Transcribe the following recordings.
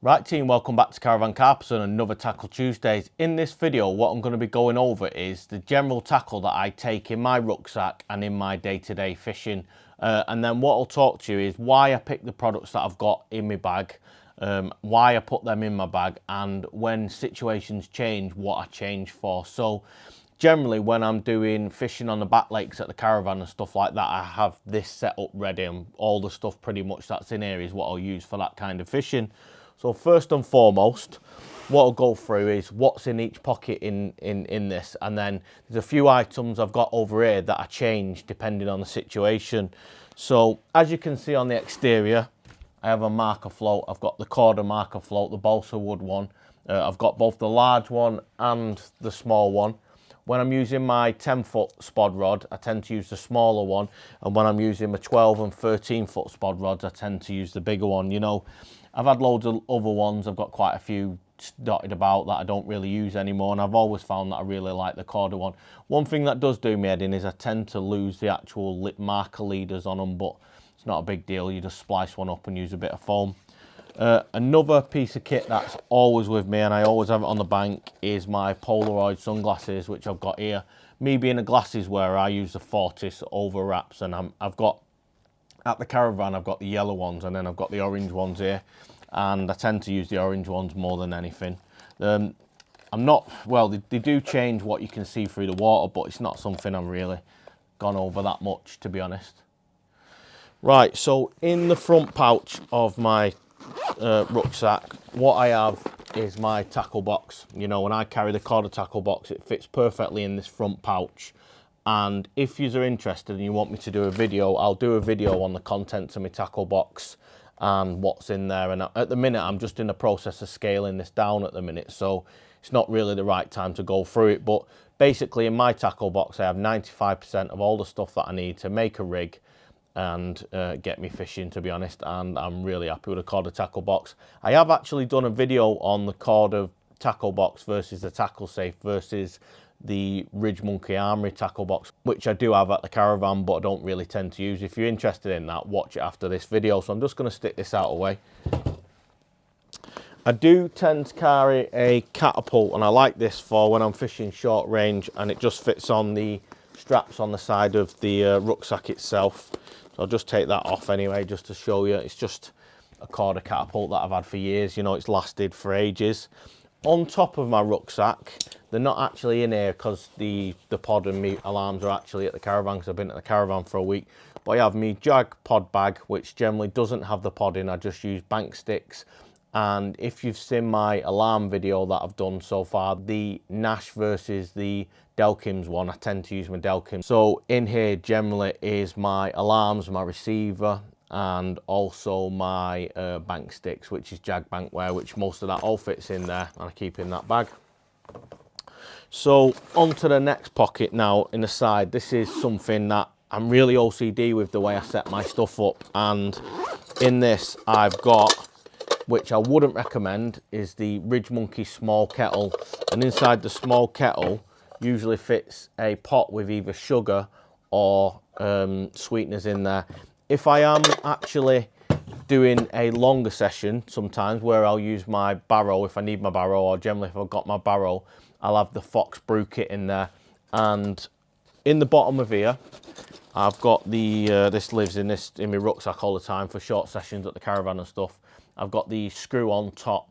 Right team, welcome back to Caravan Carpers and another Tackle Tuesdays. In this video, what I'm going to be going over is the general tackle that I take in my rucksack and in my day-to-day fishing. And then what I'll talk to you is why I pick the products that I've got in my bag, why I put them in my bag, and when situations change, what I change for. So generally when I'm doing fishing on the back lakes at the Caravan and stuff like that, I have this set up ready, and all the stuff pretty much that's in here is what I'll use for that kind of fishing. So first and foremost, what I'll go through is what's in each pocket in this, and then there's a few items I've got over here that I change depending on the situation. So as you can see on the exterior, I have a marker float. I've got the Corda marker float, the balsa wood one. I've got both the large one and the small one. When I'm using my 10-foot spod rod, I tend to use the smaller one, and when I'm using my 12 and 13-foot spod rods, I tend to use the bigger one. You know, I've had loads of other ones. I've got quite a few dotted about that I don't really use anymore, and I've always found that I really like the Corda one. One thing that does do me head in is I tend to lose the actual lip marker leaders on them, but it's not a big deal. You just splice one up and use a bit of foam. Another piece of kit that's always with me, and I always have it on the bank, is my Polaroid sunglasses, which I've got here. Me being a glasses wearer, I use the Fortis over wraps, and I've got, at the Caravan, I've got the yellow ones, and then I've got the orange ones here, and I tend to use the orange ones more than anything. I'm not, well, they do change what you can see through the water, but it's not something I've really gone over that much, to be honest. Right, so in the front pouch of my rucksack, what I have is my tackle box. You know, when I carry the Corda tackle box, it fits perfectly in this front pouch. And if you're interested and you want me to do a video, I'll do a video on the contents of my tackle box and what's in there. And at the minute, I'm just in the process of scaling this down at the minute, so it's not really the right time to go through it. But basically in my tackle box, I have 95% of all the stuff that I need to make a rig and get me fishing, to be honest, and I'm really happy with the Corda tackle box. I have actually done a video on the Corda tackle box versus the tackle safe versus the Ridge Monkey Armory tackle box, which I do have at the Caravan, but I don't really tend to use. If you're interested in that, watch it after this video. So I'm just going to stick this out of the way. I do tend to carry a Catapult, and I like this for when I'm fishing short range, and it just fits on the straps on the side of the rucksack itself. So I'll just take that off anyway, just to show you. It's just a Corda Catapult that I've had for years. You know, it's lasted for ages. On top of my rucksack, they're not actually in here because the pod and me alarms are actually at the Caravan, because I've been at the Caravan for a week. But I have my Jag pod bag, which generally doesn't have the pod in. I just use bank sticks. And if you've seen my alarm video that I've done so far, the Nash versus the Delkims one, I tend to use my Delkims. So in here generally is my alarms, my receiver, and also my bank sticks, which is Jag Bankware, which most of that all fits in there, and I keep in that bag. So onto the next pocket now in the side. This is something that I'm really OCD with, the way I set my stuff up, and in this I've got, which I wouldn't recommend, is the Ridge Monkey small kettle, and inside the small kettle usually fits a pot with either sugar or sweeteners in there. If I am actually doing a longer session sometimes, where I'll use my barrow if I need my barrow, or generally if I've got my barrow, I'll have the Fox Brew kit in there. And in the bottom of here, I've got the this lives in my rucksack all the time for short sessions at the Caravan and stuff. I've got the screw-on top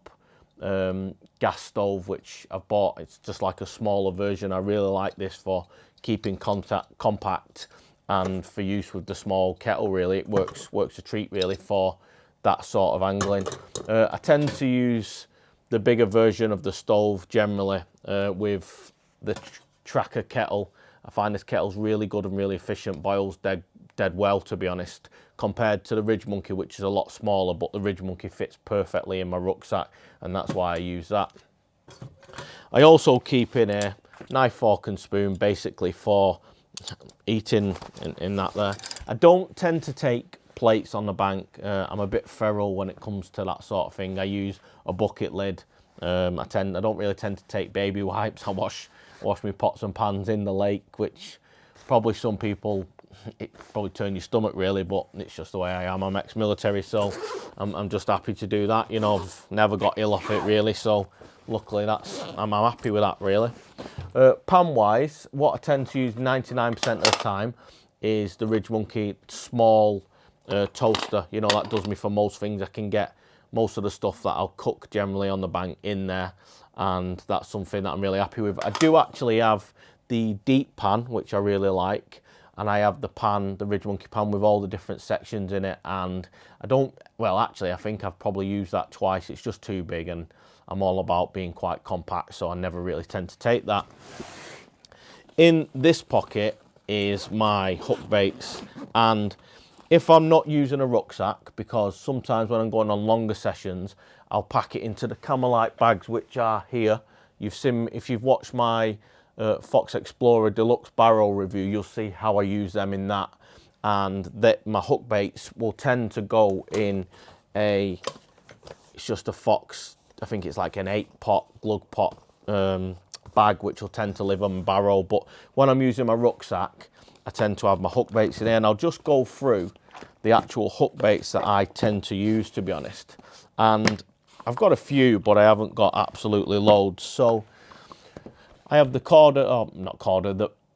gas stove, which I've bought. It's just like a smaller version. I really like this for keeping compact and for use with the small kettle. Really, it works a treat really for that sort of angling. I tend to use the bigger version of the stove generally with the tracker kettle. I find this kettle's really good and really efficient, boils dead well, to be honest, compared to the Ridge Monkey, which is a lot smaller, but the Ridge Monkey fits perfectly in my rucksack, and that's why I use that. I also keep in a knife, fork and spoon, basically for eating in that there. I don't tend to take plates on the bank. I'm a bit feral when it comes to that sort of thing. I use a bucket lid. I don't really tend to take baby wipes. I wash my pots and pans in the lake, which probably some people it probably turn your stomach really, but it's just the way I am. I'm ex-military, so I'm just happy to do that. You know, I've never got ill off it really, so luckily I'm happy with that really. Pan wise, what I tend to use 99% of the time is the Ridge Monkey small toaster. You know, that does me for most things. I can get most of the stuff that I'll cook generally on the bank in there, and that's something that I'm really happy with. I do actually have the deep pan, which I really like, and I have the pan, the Ridge Monkey pan with all the different sections in it, and I think I've probably used that twice. It's just too big, and I'm all about being quite compact, so I never really tend to take that. In this pocket is my hook baits, and if I'm not using a rucksack, because sometimes when I'm going on longer sessions, I'll pack it into the Camelite bags, which are here. You've seen, if you've watched my Fox Explorer Deluxe Barrow review, you'll see how I use them in that, and that my hook baits will tend to go in it's just a Fox, I think it's like an 8-pot glug pot bag, which will tend to live on barrow. But when I'm using my rucksack, I tend to have my hook baits in there, and I'll just go through the actual hook baits that I tend to use, to be honest. And I've got a few, but I haven't got absolutely loads. So I have the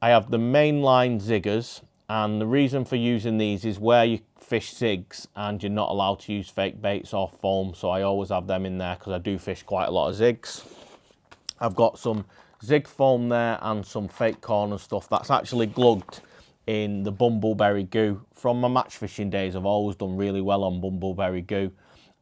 I have the Mainline Ziggers, and the reason for using these is where you fish zigs and you're not allowed to use fake baits or foam, so I always have them in there because I do fish quite a lot of zigs. I've got some zig foam there and some fake corn and stuff that's actually glugged in the bumbleberry goo. From my match fishing days, I've always done really well on bumbleberry goo,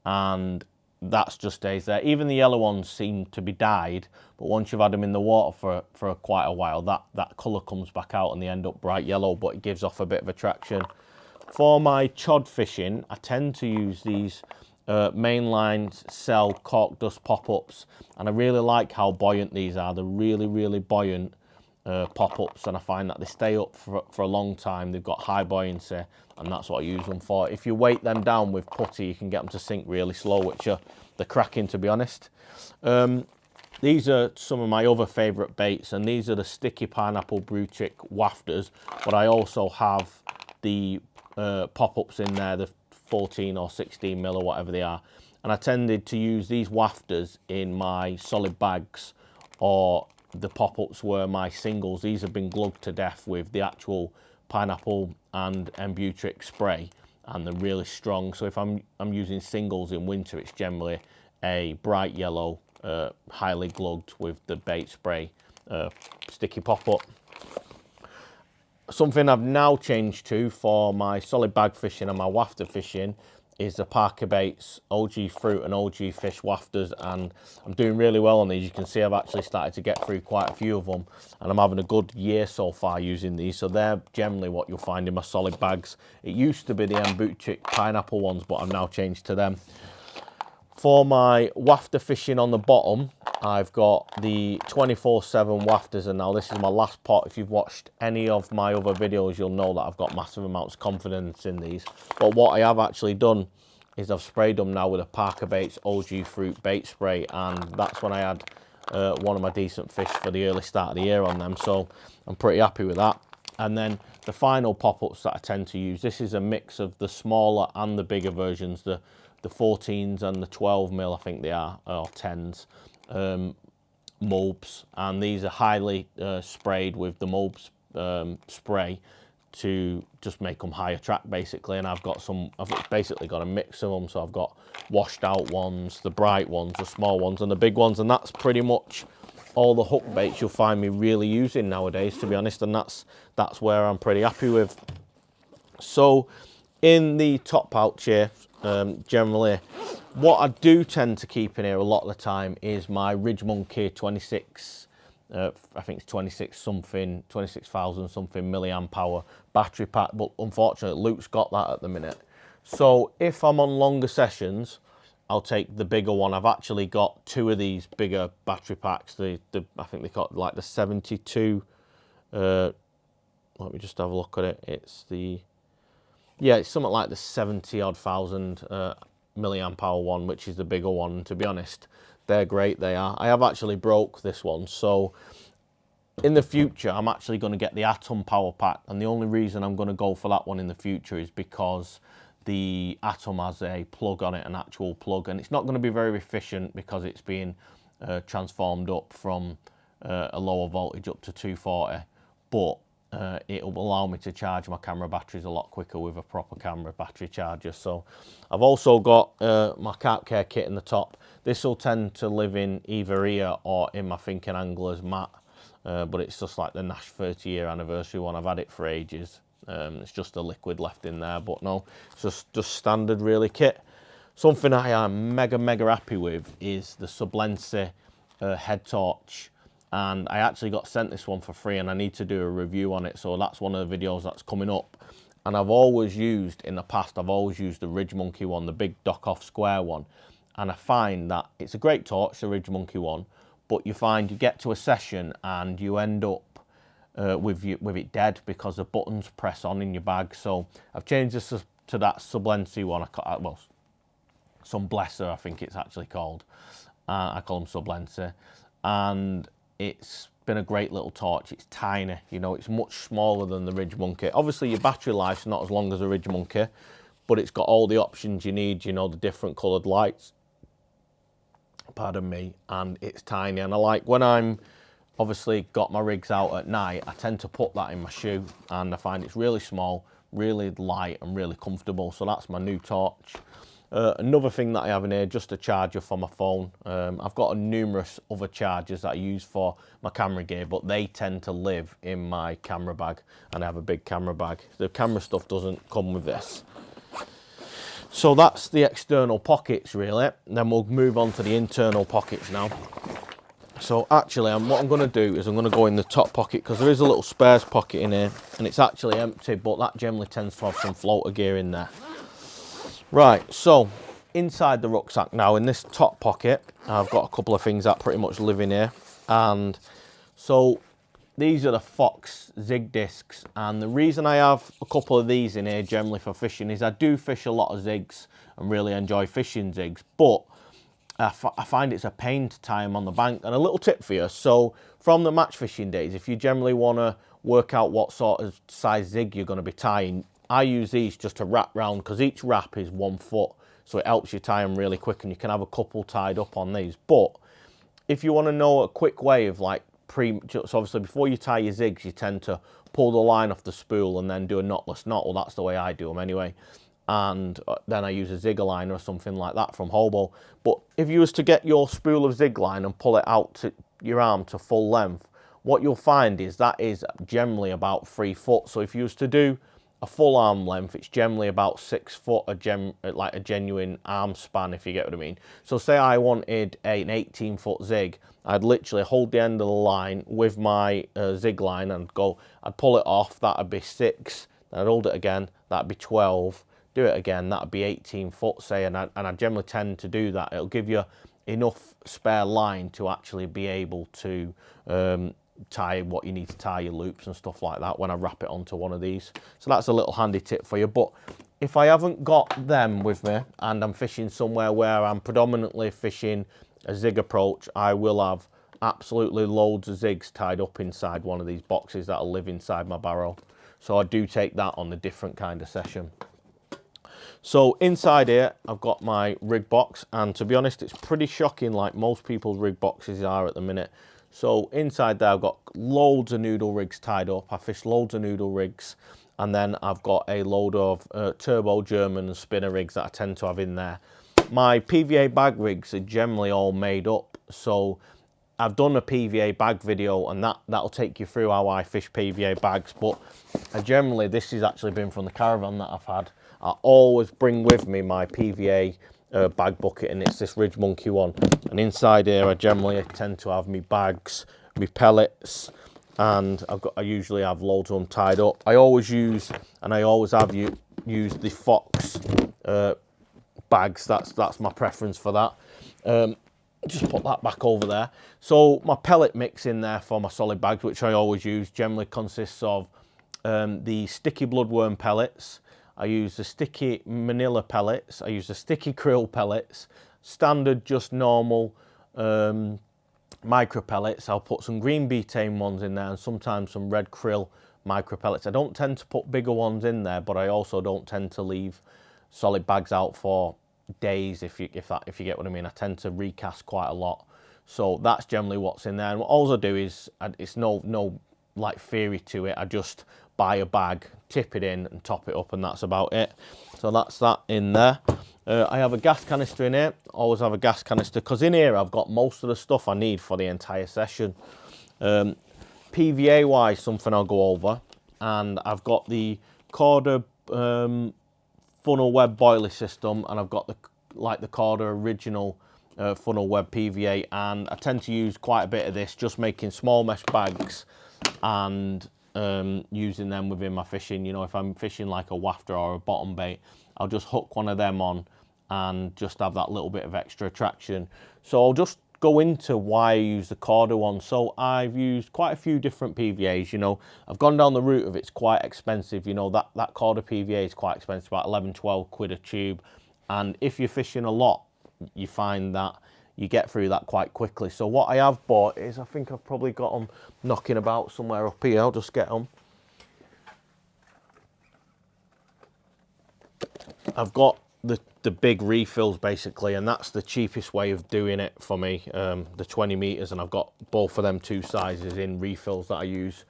and that's just stays there. Even the yellow ones seem to be dyed, but once you've had them in the water for quite a while, that colour comes back out and they end up bright yellow, but it gives off a bit of attraction. For my chod fishing, I tend to use these Mainline Cell cork dust pop-ups, and I really like how buoyant these are. They're really, really buoyant pop-ups, and I find that they stay up for a long time. They've got high buoyancy, and that's what I use them for. If you weight them down with putty, you can get them to sink really slow, which they're cracking, to be honest. These are some of my other favourite baits, and these are the sticky pineapple brew trick wafters, but I also have the pop-ups in there, the 14 or 16 mil or whatever they are, and I tended to use these wafters in my solid bags, or the pop-ups were my singles. These have been glugged to death with the actual pineapple and Embutric spray, and they're really strong. So if I'm using singles in winter, it's generally a bright yellow, highly glugged with the bait spray sticky pop-up. Something I've now changed to for my solid bag fishing and my wafter fishing is the Parker Baits OG Fruit and OG Fish wafters, and I'm doing really well on these. You can see I've actually started to get through quite a few of them, and I'm having a good year so far using these. So they're generally what you'll find in my solid bags. It used to be the Embutric pineapple ones, but I've now changed to them. For my wafter fishing on the bottom, I've got the 24/7 wafters, and now this is my last pot. If you've watched any of my other videos, you'll know that I've got massive amounts of confidence in these. But what I have actually done is I've sprayed them now with a Parker Baits OG Fruit bait spray, and that's when I had one of my decent fish for the early start of the year on them, so I'm pretty happy with that. And then the final pop-ups that I tend to use, this is a mix of the smaller and the bigger versions, the 14s and the 12 mil, I think they are, or 10s, mulbs, and these are highly sprayed with the mulbs spray to just make them higher track basically. And I've basically got a mix of them, so I've got washed out ones, the bright ones, the small ones, and the big ones, and that's pretty much all the hook baits you'll find me really using nowadays, to be honest, and that's where I'm pretty happy with. So in the top pouch here, generally what I do tend to keep in here a lot of the time is my Ridge Monkey 26, I think it's 26,000 something milliamp hour battery pack, but unfortunately Luke's got that at the minute. So if I'm on longer sessions, I'll take the bigger one. I've actually got two of these bigger battery packs. I think they got like the 72. Let me just have a look at it. It's something like the 70-odd thousand milliamp hour one, which is the bigger one. To be honest, they're great. They are. I have actually broke this one, so in the future, I'm actually going to get the Atom power pack, and the only reason I'm going to go for that one in the future is because the Atom has a plug on it, an actual plug, and it's not going to be very efficient because it's being transformed up from a lower voltage up to 240, but it will allow me to charge my camera batteries a lot quicker with a proper camera battery charger. So I've also got my carp care kit in the top. This will tend to live in either here or in my Thinking Anglers mat. But it's just like the Nash 30-year anniversary one. I've had it for ages. It's just a liquid left in there, but no, it's just standard really kit. Something I am mega happy with is the Sublensi head torch, and I actually got sent this one for free, and I need to do a review on it, so that's one of the videos that's coming up. And I've always used, in the past, I've always used the Ridge Monkey one, the big dock-off square one, and I find that it's a great torch, the Ridge Monkey one, but you find you get to a session and you end up with it dead because the buttons press on in your bag. So I've changed this to that Sublensi one. Well, Sunblesser, I think it's actually called. I call them Sublensi, and it's been a great little torch. It's tiny, you know, it's much smaller than the Ridge Monkey. Obviously, your battery life's not as long as a Ridge Monkey, but it's got all the options you need. You know, the different coloured lights. Pardon me, and it's tiny, and I like when I'm obviously got my rigs out at night, I tend to put that in my shoe, and I find it's really small, really light, and really comfortable. So that's my new torch. Another thing that I have in here, just a charger for my phone. I've got numerous other chargers that I use for my camera gear, but they tend to live in my camera bag, and I have a big camera bag. The camera stuff doesn't come with this. So that's the external pockets really, and then we'll move on to the internal pockets now. So actually what I'm going to do is I'm going to go in the top pocket, because there is a little spares pocket in here, and it's actually empty, but that generally tends to have some floater gear in there. Right, so inside the rucksack now, in this top pocket, I've got a couple of things that pretty much live in here, and so these are the Fox Zig Discs, and the reason I have a couple of these in here generally for fishing is I do fish a lot of zigs and really enjoy fishing zigs, but I find it's a pain to tie them on the bank. And a little tip for you, so from the match fishing days, if you generally want to work out what sort of size zig you're going to be tying, I use these just to wrap round, because each wrap is 1 foot, so it helps you tie them really quick, and you can have a couple tied up on these. But if you want to know a quick way of like so obviously before you tie your zigs, you tend to pull the line off the spool and then do a knotless knot. Well, that's the way I do them anyway, and then I use a zig liner or something like that from Hobo. But if you was to get your spool of zig line and pull it out to your arm to full length, what you'll find is that is generally about 3 foot. So if you was to do a full arm length, it's generally about 6 foot, like a genuine arm span, if you get what I mean. So say I wanted an 18-foot zig, I'd literally hold the end of the line with my zig line and I'd pull it off, that'd be 6, then I'd hold it again, that'd be 12, do it again, that'd be 18 foot, say, and I generally tend to do that. It'll give you enough spare line to actually be able to tie what you need to tie, your loops and stuff like that when I wrap it onto one of these. So that's a little handy tip for you. But if I haven't got them with me and I'm fishing somewhere where I'm predominantly fishing a zig approach, I will have absolutely loads of zigs tied up inside one of these boxes that'll live inside my barrow. So I do take that on a different kind of session. So inside here, I've got my rig box, and to be honest, it's pretty shocking like most people's rig boxes are at the minute. So inside there, I've got loads of noodle rigs tied up. I fish loads of noodle rigs, and then I've got a load of turbo German and spinner rigs that I tend to have in there. My PVA bag rigs are generally all made up, so I've done a PVA bag video, and that'll take you through how I fish PVA bags, but generally this has actually been from the Caravan that I've had. I always bring with me my PVA bag bucket, and it's this Ridge Monkey one, and inside here I generally tend to have my bags, my pellets, and I usually have loads of them tied up. I always use, and I always have used the Fox bags. That's my preference for that. Just put that back over there. So my pellet mix in there for my solid bags, which I always use, generally consists of the sticky bloodworm pellets. I use the sticky manila pellets. I use the sticky krill pellets, standard just normal micro pellets. I'll put some green betaine ones in there and sometimes some red krill micro pellets. I don't tend to put bigger ones in there, but I also don't tend to leave solid bags out for days, if you get what I mean. I tend to recast quite a lot, so that's generally what's in there. And what all I do is, it's no like theory to it, I just buy a bag, tip it in and top it up, and that's about it. So that's that in there. I have a gas canister in here. Always have a gas canister, because in here I've got most of the stuff I need for the entire session. PVA wise, something I'll go over, and I've got the Corda funnel web boiler system, and I've got the Corda original funnel web PVA, and I tend to use quite a bit of this, just making small mesh bags and using them within my fishing. You know, if I'm fishing like a wafter or a bottom bait, I'll just hook one of them on and just have that little bit of extra attraction. So I'll just go into why I use the Corda one. So I've used quite a few different PVAs. You know, I've gone down the route of it's quite expensive. You know, that Corda PVA is quite expensive, about 11-12 quid a tube, and if you're fishing a lot, you find that you get through that quite quickly. So what I have bought is, I think I've probably got them knocking about somewhere up here. I'll just get them. I've got the big refills basically, and that's the cheapest way of doing it for me, the 20 meters, and I've got both of them two sizes in refills that I use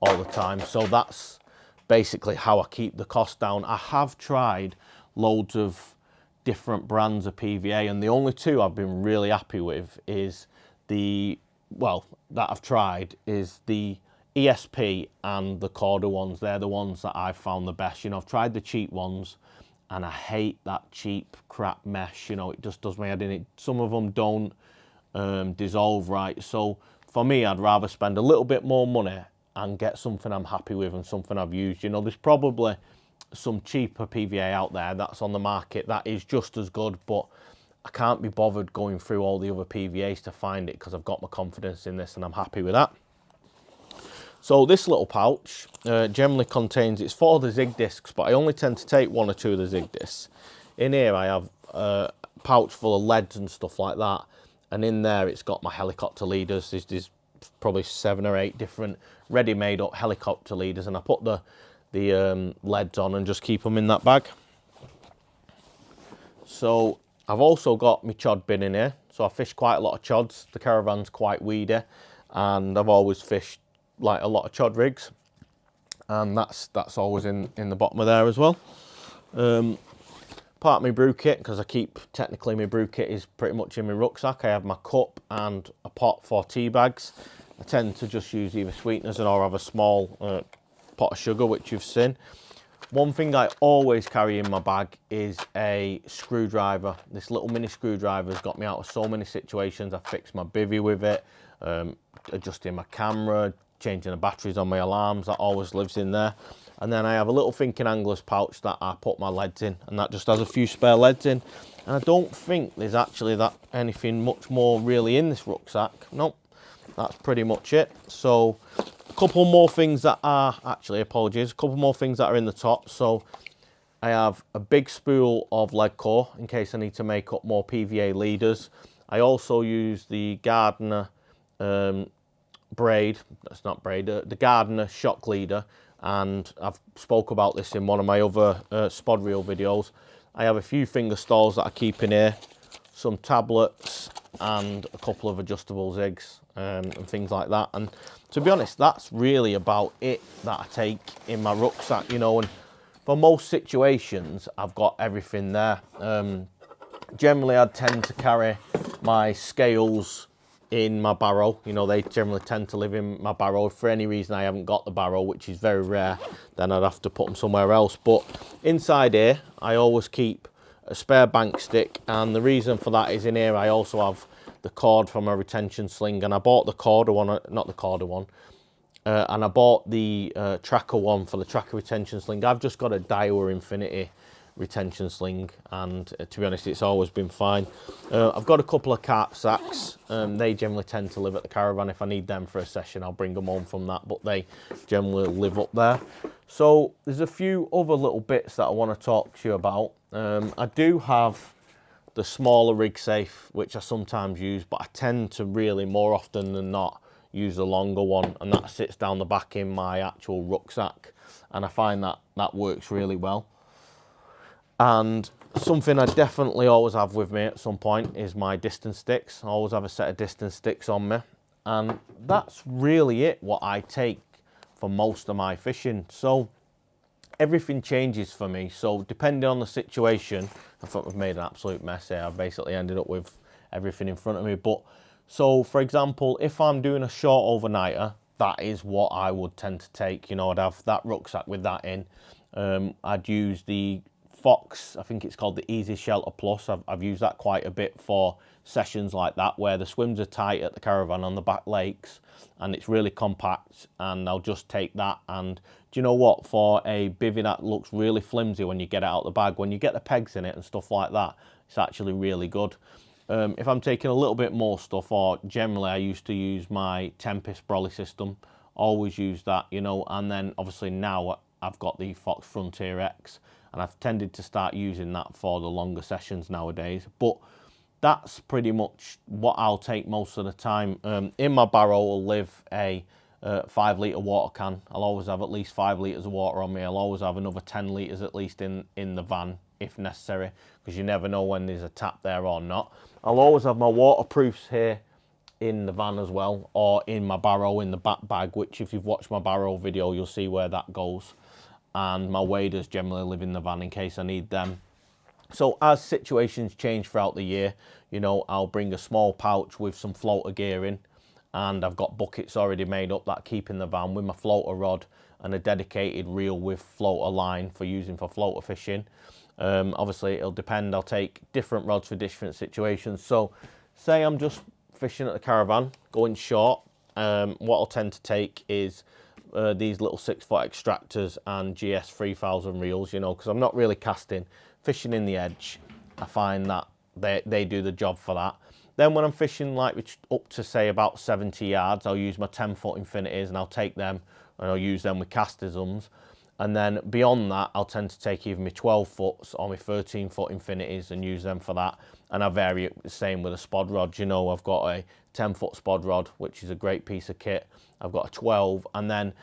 all the time. So that's basically how I keep the cost down. I have tried loads of different brands of PVA, and the only two I've been really happy with is the ESP and the Corda ones. They're the ones that I've found the best. You know, I've tried the cheap ones, and I hate that cheap crap mesh. You know, it just does my head in. It, some of them don't dissolve right. So for me, I'd rather spend a little bit more money and get something I'm happy with and something I've used. You know, there's probably some cheaper PVA out there that's on the market that is just as good, but I can't be bothered going through all the other PVAs to find it, because I've got my confidence in this and I'm happy with that. So this little pouch generally contains, it's for the Zig Discs, but I only tend to take 1 or 2 of the Zig Discs. In here I have a pouch full of leads and stuff like that, and in there it's got my helicopter leaders. There's probably 7 or 8 different ready-made up helicopter leaders, and I put the leads on and just keep them in that bag. So I've also got my chod bin in here. So I fish quite a lot of chods. The Caravan's quite weedy, and I've always fished like a lot of chod rigs, and that's always in the bottom of there as well. Part of my brew kit, because technically my brew kit is pretty much in my rucksack. I have my cup and a pot for tea bags. I tend to just use either sweeteners or have a small pot of sugar, which you've seen. One thing I always carry in my bag is a screwdriver. This little mini screwdriver has got me out of so many situations. I fixed my bivvy with it, adjusting my camera, changing the batteries on my alarms. That always lives in there. And then I have a little thinking anglers pouch that I put my leads in, and that just has a few spare leads in. And I don't think there's actually anything much more really in this rucksack. Nope, that's pretty much it. So a couple more things that are, actually, apologies, a couple more things that are in the top. So I have a big spool of lead core in case I need to make up more PVA leaders. I also use the Gardner braid, that's not braid, the Gardner shock leader, and I've spoke about this in one of my other spod reel videos. I have a few finger stalls that I keep in here, some tablets, and a couple of adjustable zigs and things like that. And to be honest, that's really about it that I take in my rucksack, you know. And for most situations, I've got everything there. Generally, I tend to carry my scales in my barrow. You know, they generally tend to live in my barrow. If for any reason I haven't got the barrow, which is very rare, then I'd have to put them somewhere else. But inside here, I always keep a spare bank stick, and the reason for that is in here I also have the cord from a retention sling, and I bought the Corda one, not the Corda one, and I bought the Tracker one for the Tracker retention sling. I've just got a Daiwa Infinity retention sling, and to be honest, it's always been fine. I've got a couple of carp sacks. They generally tend to live at the Caravan. If I need them for a session, I'll bring them home from that, but they generally live up there. So there's a few other little bits that I want to talk to you about. I do have the smaller rig safe, which I sometimes use, but I tend to really more often than not use the longer one, and that sits down the back in my actual rucksack, and I find that that works really well. And something I definitely always have with me at some point is my distance sticks. I always have a set of distance sticks on me, and that's really it, what I take for most of my fishing. So everything changes for me, so depending on the situation, I thought I've made an absolute mess here. I've basically ended up with everything in front of me. But so for example, if I'm doing a short overnighter, that is what I would tend to take. You know, I'd have that rucksack with that in. I'd use the Fox, I think it's called the Easy Shelter Plus. I've used that quite a bit for sessions like that, where the swims are tight at the Caravan on the back lakes, and it's really compact, and I'll just take that. And do you know what, for a bivvy that looks really flimsy when you get it out of the bag, when you get the pegs in it and stuff like that, it's actually really good. If I'm taking a little bit more stuff, or generally I used to use my Tempest brolly system, always use that, you know. And then obviously now I've got the Fox Frontier X, and I've tended to start using that for the longer sessions nowadays. But that's pretty much what I'll take most of the time. In my barrow will live a 5 litre water can. I'll always have at least 5 litres of water on me. I'll always have another 10 litres at least in the van if necessary, because you never know when there's a tap there or not. I'll always have my waterproofs here in the van as well, or in my barrow in the back bag, which if you've watched my barrow video, you'll see where that goes. And my waders generally live in the van in case I need them. So as situations change throughout the year, you know, I'll bring a small pouch with some floater gear in, and I've got buckets already made up that I keep in the van with my floater rod and a dedicated reel with floater line for using for floater fishing. Obviously it'll depend, I'll take different rods for different situations. So say I'm just fishing at the Caravan, going short, what I'll tend to take is these little 6-foot extractors and GS 3000 reels, you know, because I'm not really casting. Fishing in the edge, I find that they do the job for that. Then when I'm fishing like up to say about 70 yards, I'll use my 10-foot infinities, and I'll take them and I'll use them with castisms. And then beyond that, I'll tend to take either my 12-foots or my 13-foot infinities and use them for that. And I vary it the same with a spod rod. You know, I've got a 10-foot spod rod, which is a great piece of kit. I've got a 12, and then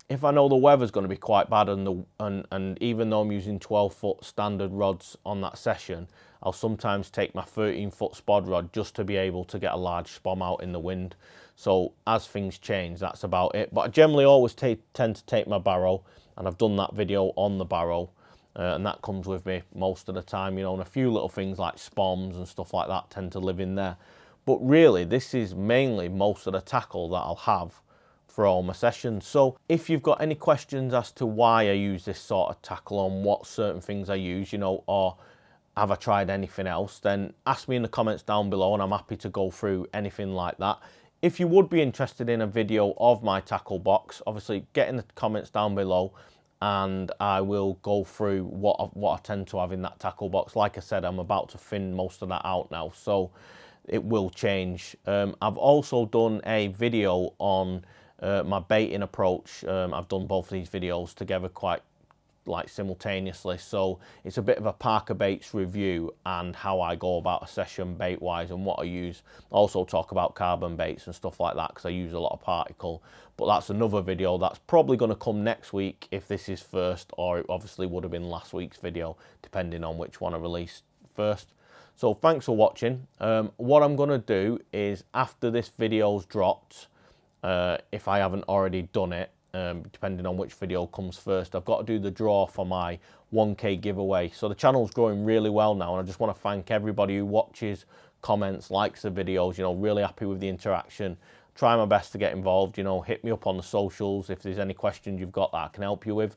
if I know the weather's going to be quite bad, and even though I'm using 12-foot standard rods on that session, I'll sometimes take my 13-foot spod rod just to be able to get a large spom out in the wind. So as things change, that's about it. But I generally always tend to take my barrow, and I've done that video on the barrow, and that comes with me most of the time, you know, and a few little things like spoms and stuff like that tend to live in there. But really, this is mainly most of the tackle that I'll have for all my sessions. So if you've got any questions as to why I use this sort of tackle, on what certain things I use, you know, or have I tried anything else, then ask me in the comments down below, and I'm happy to go through anything like that. If you would be interested in a video of my tackle box, obviously get in the comments down below, and I will go through what I tend to have in that tackle box. Like I said, I'm about to thin most of that out now, so it will change. I've also done a video on my baiting approach. I've done both of these videos together quite like simultaneously, so it's a bit of a Parker baits review and how I go about a session bait wise and what I use. Also talk about carbon baits and stuff like that, because I use a lot of particle. But that's another video that's probably going to come next week if this is first, or it obviously would have been last week's video depending on which one I released first. So thanks for watching. What I'm going to do is, after this video's dropped, if I haven't already done it, depending on which video comes first, I've got to do the draw for my 1K giveaway. So the channel's growing really well now, and I just want to thank everybody who watches, comments, likes the videos. You know, really happy with the interaction. Try my best to get involved. You know, hit me up on the socials if there's any questions you've got that I can help you with.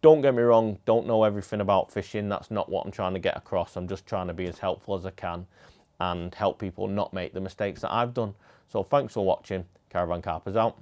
Don't get me wrong, don't know everything about fishing. That's not what I'm trying to get across. I'm just trying to be as helpful as I can and help people not make the mistakes that I've done. So thanks for watching. Caravan Carpers out.